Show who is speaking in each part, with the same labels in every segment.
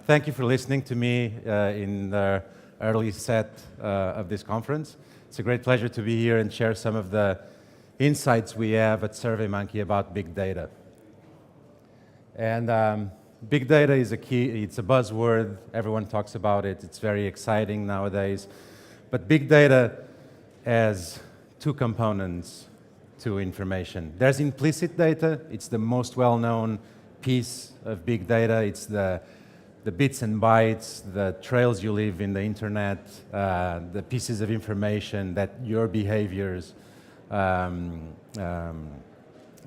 Speaker 1: Thank you for listening to me in the early set of this conference. It's a great pleasure to be here and share some of the insights we have at SurveyMonkey about big data. And big data is a key, it's a buzzword, everyone talks about it, it's very exciting nowadays. But big data has two components to information. There's implicit data, it's the most well-known piece of big data. It's the bits and bytes, the trails you leave in the internet, the pieces of information that your behaviors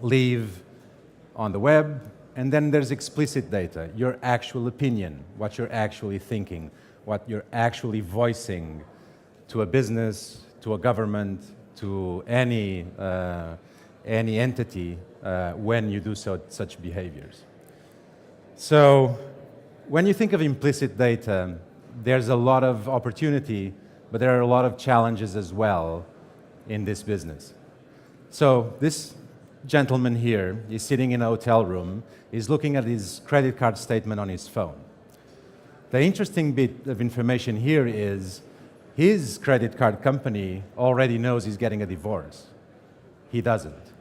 Speaker 1: leave on the web. And then there's explicit data, your actual opinion, what you're actually thinking, what you're actually voicing to a business, to a government, to any entity when you do such behaviors. So when you think of implicit data, there's a lot of opportunity, but there are a lot of challenges as well in this business. So this gentleman here is sitting in a hotel room, is looking at his credit card statement on his phone. The interesting bit of information here is his credit card company already knows he's getting a divorce. He doesn't.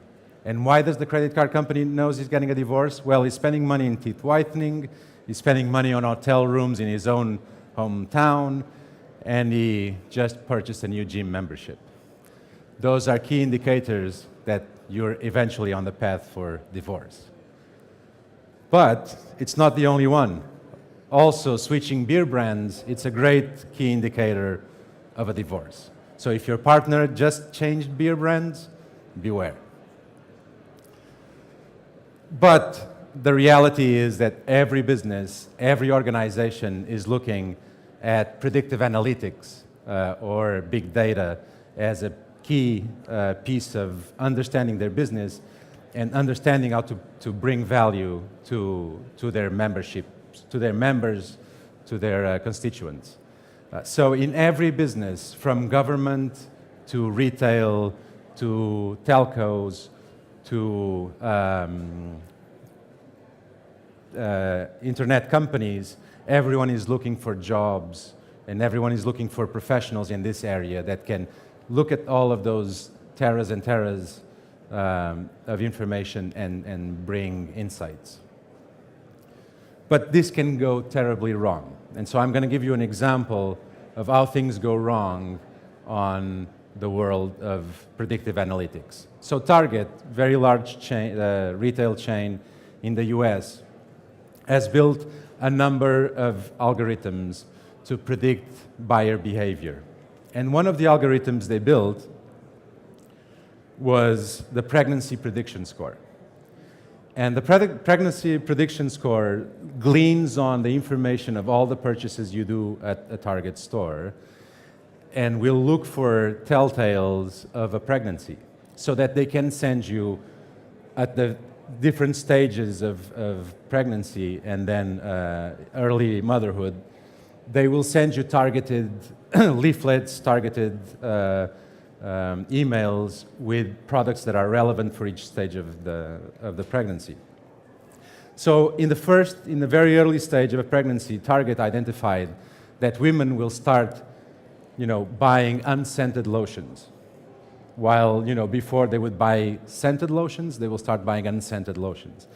Speaker 1: And why does the credit card company knows he's getting a divorce? Well, he's spending money in teeth whitening, he's spending money on hotel rooms in his own hometown, and he just purchased a new gym membership. Those are key indicators that you're eventually on the path for divorce. But it's not the only one. Also, switching beer brands, it's a great key indicator of a divorce. So if your partner just changed beer brands, beware. But the reality is that every business, every organization is looking at predictive analytics or big data as a key piece of understanding their business and understanding how to bring value to their membership, to their members, to their constituents. So in every business, from government to retail to telcos to internet companies, everyone is looking for jobs and everyone is looking for professionals in this area that can look at all of those teras and teras of information and bring insights. But this can go terribly wrong. And so I'm going to give you an example of how things go wrong on the world of predictive analytics. So Target, very large chain, retail chain in the US, has built a number of algorithms to predict buyer behavior. And one of the algorithms they built was the pregnancy prediction score. And the pregnancy prediction score gleans on the information of all the purchases you do at a Target store and will look for telltales of a pregnancy so that they can send you at the different stages of pregnancy and then early motherhood. They will send you targeted leaflets, targeted emails with products that are relevant for each stage of the pregnancy. So in the very early stage of a pregnancy, Target identified that women will start, buying unscented lotions. While, before they would buy scented lotions, they will start buying unscented lotions.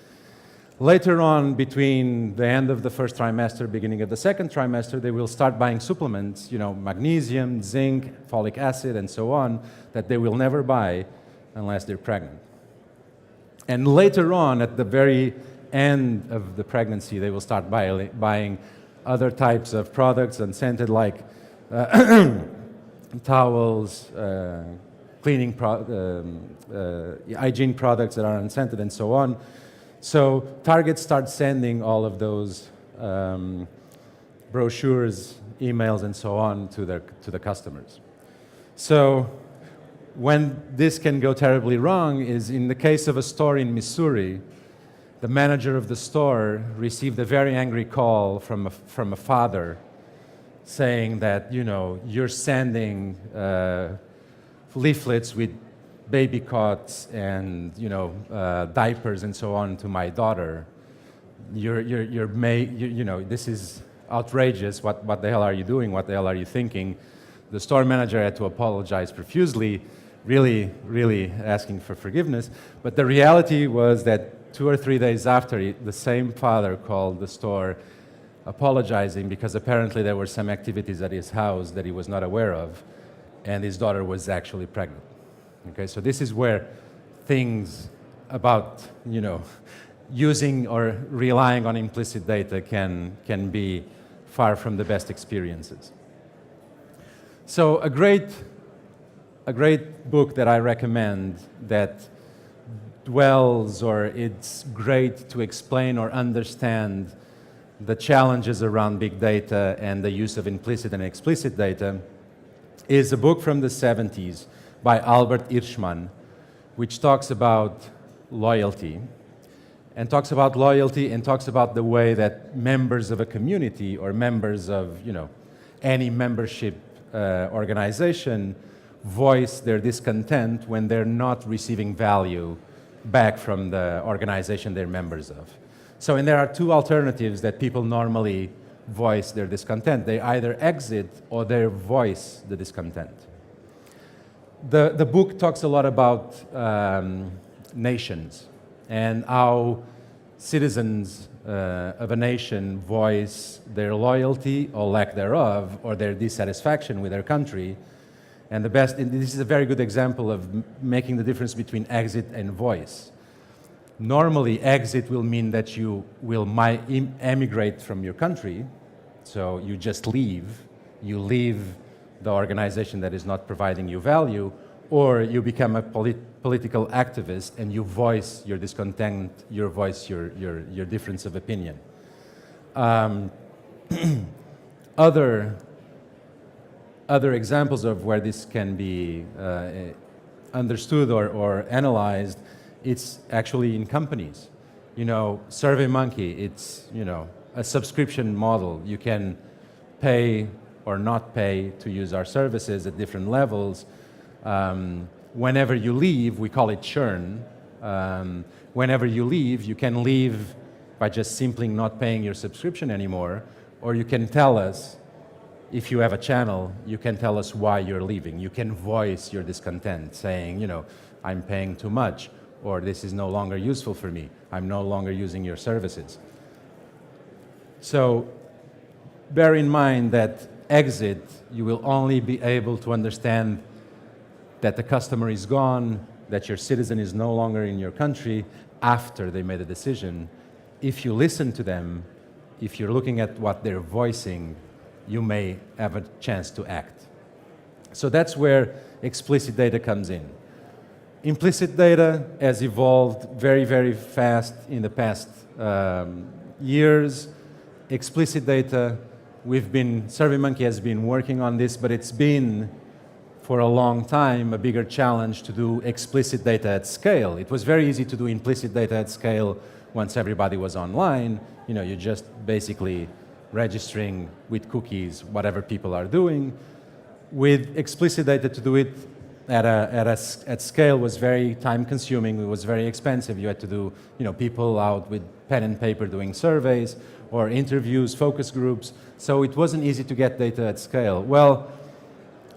Speaker 1: Later on, between the end of the first trimester, beginning of the second trimester, they will start buying supplements, magnesium, zinc, folic acid, and so on, that they will never buy unless they're pregnant. And later on, at the very end of the pregnancy, they will start buying other types of products, unscented, like towels, cleaning, hygiene products that are unscented, and so on. So Target starts sending all of those brochures, emails, and so on to the customers. So when this can go terribly wrong is in the case of a store in Missouri, the manager of the store received a very angry call from a father saying that, you're sending leaflets with baby cots and diapers and so on to my daughter, you know, this is outrageous. What the hell are you doing? What the hell are you thinking? The store manager had to apologize profusely, really, really asking for forgiveness. But the reality was that 2 or 3 days after, the same father called the store apologizing because apparently there were some activities at his house that he was not aware of, and his daughter was actually pregnant. Okay, so this is where things about, you know, using or relying on implicit data can be far from the best experiences. So a great book that I recommend that dwells, or it's great to explain or understand the challenges around big data and the use of implicit and explicit data, is a book from the 70s by Albert Hirschman, which talks about loyalty, and talks about the way that members of a community or members of, you know, any membership organization voice their discontent when they're not receiving value back from the organization they're members of. So, and there are two alternatives that people normally voice their discontent. They either exit or they voice the discontent. The book talks a lot about nations and how citizens of a nation voice their loyalty or lack thereof, or their dissatisfaction with their country. And this is a very good example of making the difference between exit and voice. Normally, exit will mean that you will emigrate from your country, so you just leave. You leave the organization that is not providing you value, or you become a political activist and you voice your discontent, you voice your difference of opinion. Other examples of where this can be understood or analyzed, it's actually in companies. You know, SurveyMonkey, it's, you know, a subscription model. You can pay or not pay to use our services at different levels. Whenever you leave, we call it churn. Whenever you leave, you can leave by just simply not paying your subscription anymore, or you can tell us, if you have a channel, you can tell us why you're leaving. You can voice your discontent, saying, you know, I'm paying too much, or this is no longer useful for me. I'm no longer using your services. So bear in mind that exit, you will only be able to understand that the customer is gone, that your citizen is no longer in your country after they made a decision. If you listen to them, if you're looking at what they're voicing, you may have a chance to act. So that's where explicit data comes in. Implicit data has evolved very, very fast in the past years. Explicit data, SurveyMonkey has been working on this, but it's been, for a long time, a bigger challenge to do explicit data at scale. It was very easy to do implicit data at scale once everybody was online. You know, you're just basically registering with cookies whatever people are doing. With explicit data, to do it at scale was very time-consuming. It was very expensive. You had to do, you know, people out with pen and paper doing surveys or interviews, focus groups. So it wasn't easy to get data at scale. Well,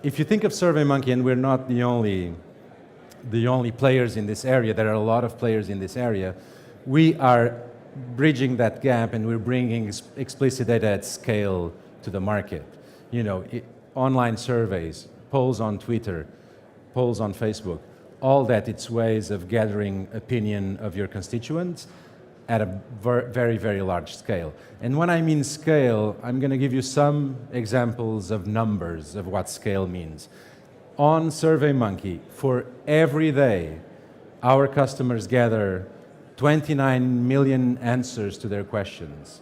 Speaker 1: if you think of SurveyMonkey, and we're not the only players in this area, there are a lot of players in this area, we are bridging that gap, and we're bringing explicit data at scale to the market. You know, online surveys, polls on Twitter, polls on Facebook, all that, it's ways of gathering opinion of your constituents at a very, very large scale. And when I mean scale, I'm going to give you some examples of numbers of what scale means. On SurveyMonkey, for every day, our customers gather 29 million answers to their questions,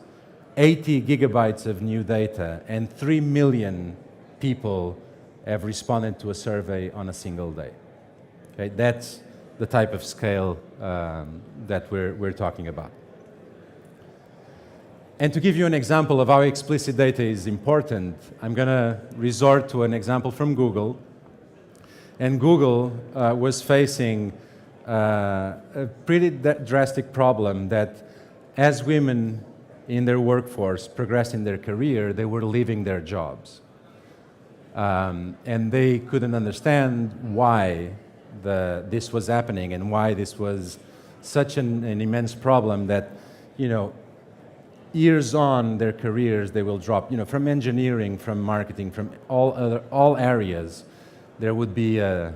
Speaker 1: 80 gigabytes of new data, and 3 million people have responded to a survey on a single day. Okay, that's the type of scale that we're talking about. And to give you an example of how explicit data is important, I'm going to resort to an example from Google. And Google was facing a pretty drastic problem that as women in their workforce progressed in their career, they were leaving their jobs. And they couldn't understand why this was happening and why this was such an immense problem that, you know, years on their careers, they will drop, you know, from engineering, from marketing, from all areas, there would be a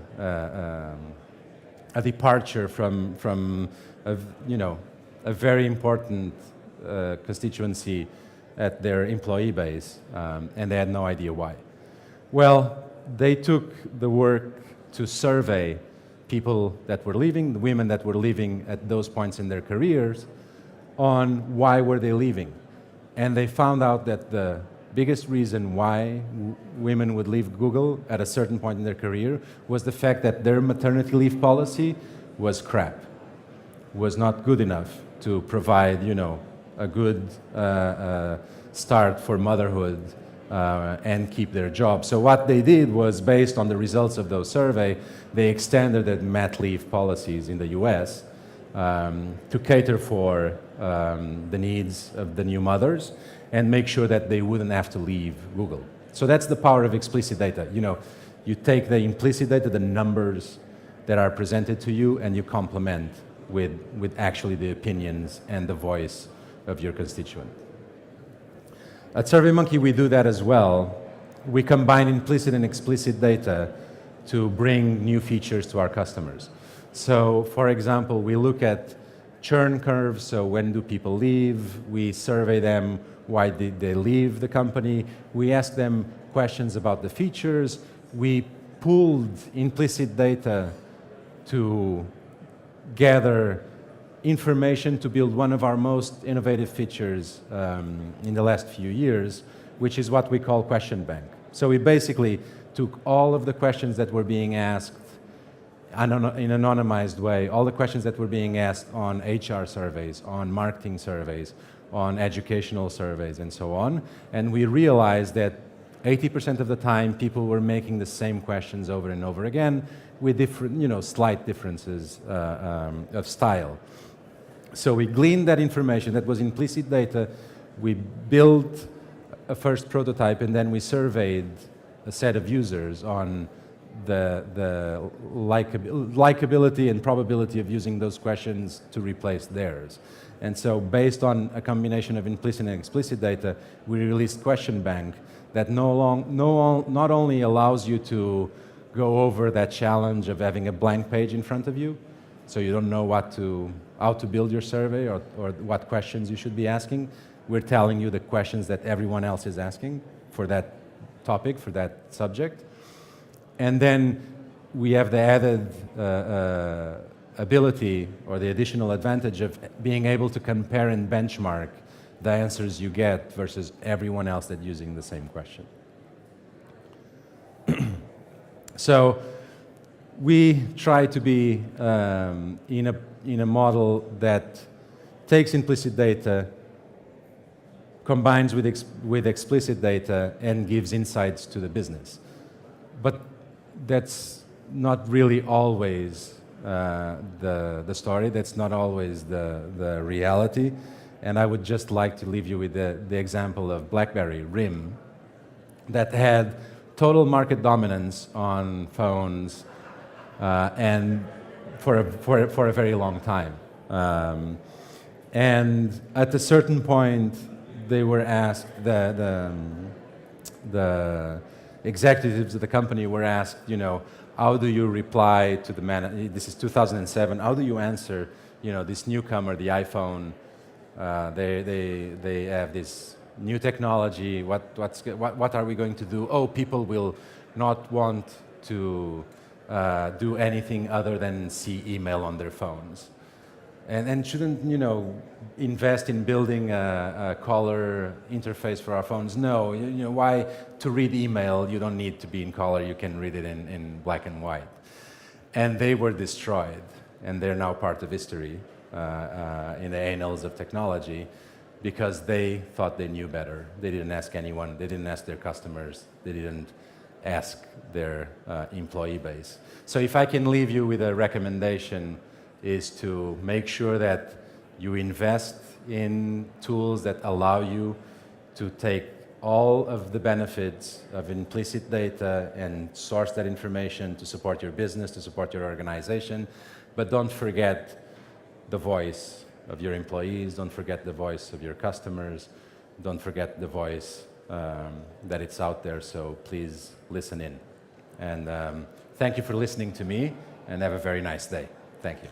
Speaker 1: departure from you know, a very important constituency at their employee base, and they had no idea why. Well, they took the work to survey people that were leaving, the women that were leaving at those points in their careers, on why were they leaving. And they found out that the biggest reason why women would leave Google at a certain point in their career was the fact that their maternity leave policy was crap, was not good enough to provide, you know, a good start for motherhood and keep their job. So what they did was, based on the results of those surveys, they extended the mat leave policies in the US to cater for the needs of the new mothers and make sure that they wouldn't have to leave Google. So that's the power of explicit data. You know, you take the implicit data, the numbers that are presented to you, and you complement with actually the opinions and the voice of your constituent. At SurveyMonkey, we do that as well. We combine implicit and explicit data to bring new features to our customers. So, for example, we look at churn curves, so when do people leave? We survey them, why did they leave the company? We ask them questions about the features. We pooled implicit data to gather information to build one of our most innovative features in the last few years, which is what we call question bank. So we basically took all of the questions that were being asked in an anonymized way, all the questions that were being asked on HR surveys, on marketing surveys, on educational surveys, and so on, and we realized that 80% of the time people were making the same questions over and over again with different, you know, slight differences of style. So we gleaned that information that was implicit data, we built a first prototype, and then we surveyed a set of users on the likability and probability of using those questions to replace theirs. And so based on a combination of implicit and explicit data, we released Question Bank that not only allows you to go over that challenge of having a blank page in front of you, so you don't know how to build your survey or what questions you should be asking. We're telling you the questions that everyone else is asking for that topic, for that subject. And then we have the added ability or the additional advantage of being able to compare and benchmark the answers you get versus everyone else that's using the same question. So we try to be in a model that takes implicit data, combines with explicit data, and gives insights to the business. But that's not really always the story. That's not always the reality. And I would just like to leave you with the example of BlackBerry RIM that had total market dominance on phones and for a very long time. And at a certain point, they were asked, the executives of the company were asked, you know, how do you reply to the man? This is 2007. How do you answer, you know, this newcomer, the iPhone? They have this new technology. What are we going to do? Oh, people will not want to do anything other than see email on their phones. And shouldn't, you know, invest in building a color interface for our phones? No, you know, why to read email, you don't need to be in color, you can read it in black and white. And they were destroyed, and they're now part of history in the annals of technology because they thought they knew better. They didn't ask anyone, they didn't ask their customers, they didn't ask their employee base. So if I can leave you with a recommendation, is to make sure that you invest in tools that allow you to take all of the benefits of implicit data and source that information to support your business, to support your organization. But don't forget the voice of your employees, don't forget the voice of your customers, don't forget the voice that it's out there, so please listen in. And thank you for listening to me, and have a very nice day. Thank you.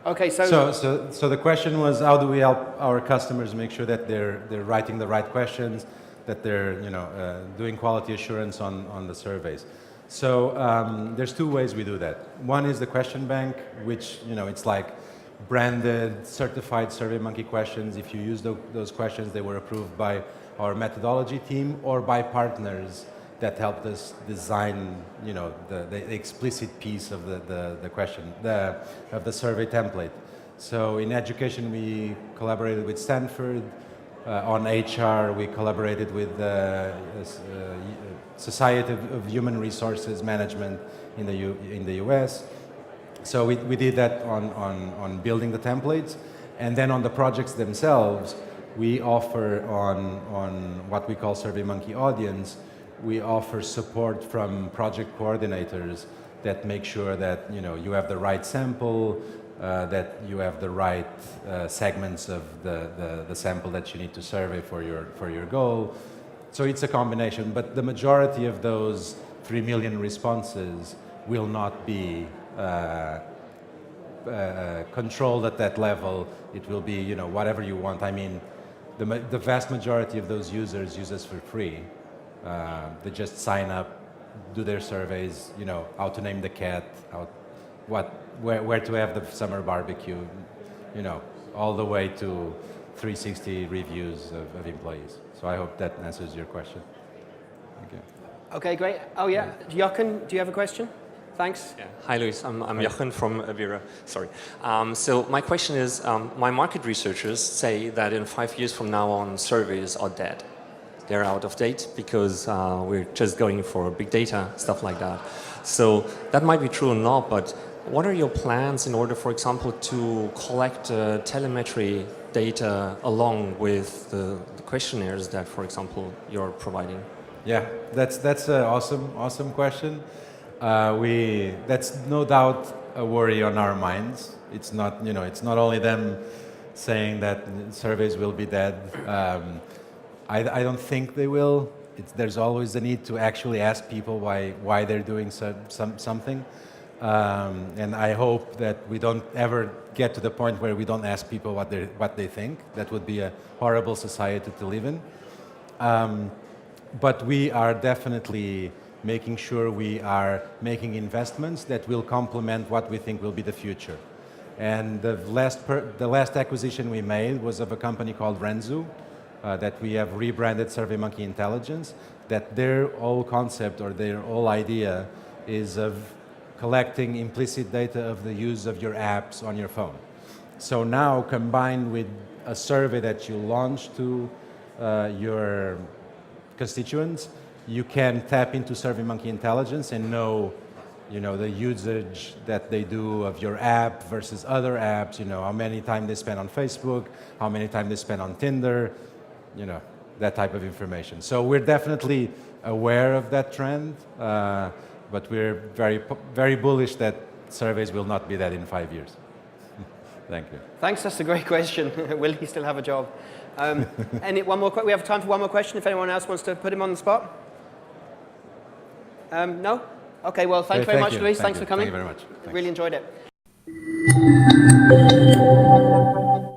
Speaker 2: Okay, so
Speaker 1: the question was, how do we help our customers make sure that they're writing the right questions, that they're doing quality assurance on the surveys. So there's two ways we do that. One is the question bank, which it's like branded, certified SurveyMonkey questions. If you use those questions, they were approved by our methodology team or by partners that helped us design, the explicit piece of the question, of the survey template. So in education, we collaborated with Stanford. On HR, we collaborated with the Society of Human Resources Management in the US. So we did that on building the templates. And then on the projects themselves, we offer on what we call SurveyMonkey Audience, we offer support from project coordinators that make sure that you have the right sample, that you have the right segments of the sample that you need to survey for your goal. So it's a combination, but the majority of those 3 million responses will not be controlled at that level. It will be whatever you want. I mean, the vast majority of those users use us for free. They just sign up, do their surveys, how to name the cat, where to have the summer barbecue, all the way to 360 reviews of employees. So I hope that answers your question. Thank you.
Speaker 2: Okay, great. Oh yeah, Jochen, do you have a question? Thanks.
Speaker 3: Yeah. Hi, Luis. I'm Jochen from Avira. Sorry. So my question is, my market researchers say that in 5 years from now on, surveys are dead. They're out of date because we're just going for big data, stuff like that. So that might be true or not, but what are your plans in order, for example, to collect telemetry data along with the questionnaires that, for example, you're providing?
Speaker 1: Yeah, that's an awesome question. That's no doubt a worry on our minds. It's not only them saying that surveys will be dead. I don't think they will. There's always the need to actually ask people why they're doing something. And I hope that we don't ever get to the point where we don't ask people what they think. That would be a horrible society to live in. But we are definitely making sure we are making investments that will complement what we think will be the future. And the last acquisition we made was of a company called Renzu, that we have rebranded SurveyMonkey Intelligence, that their whole concept or their whole idea is of collecting implicit data of the use of your apps on your phone. So now, combined with a survey that you launch to your constituents, you can tap into SurveyMonkey Intelligence and know, the usage that they do of your app versus other apps, how many time they spend on Facebook, how many time they spend on Tinder, that type of information. So we're definitely aware of that trend, but we're very bullish that surveys will not be that in 5 years. Thank you.
Speaker 2: Thanks, that's a great question. Will he still have a job? We have time for one more question if anyone else wants to put him on the spot. No? Okay, well, thanks very much, Luis. Thanks for coming.
Speaker 1: Thank you very much.
Speaker 2: Really enjoyed it.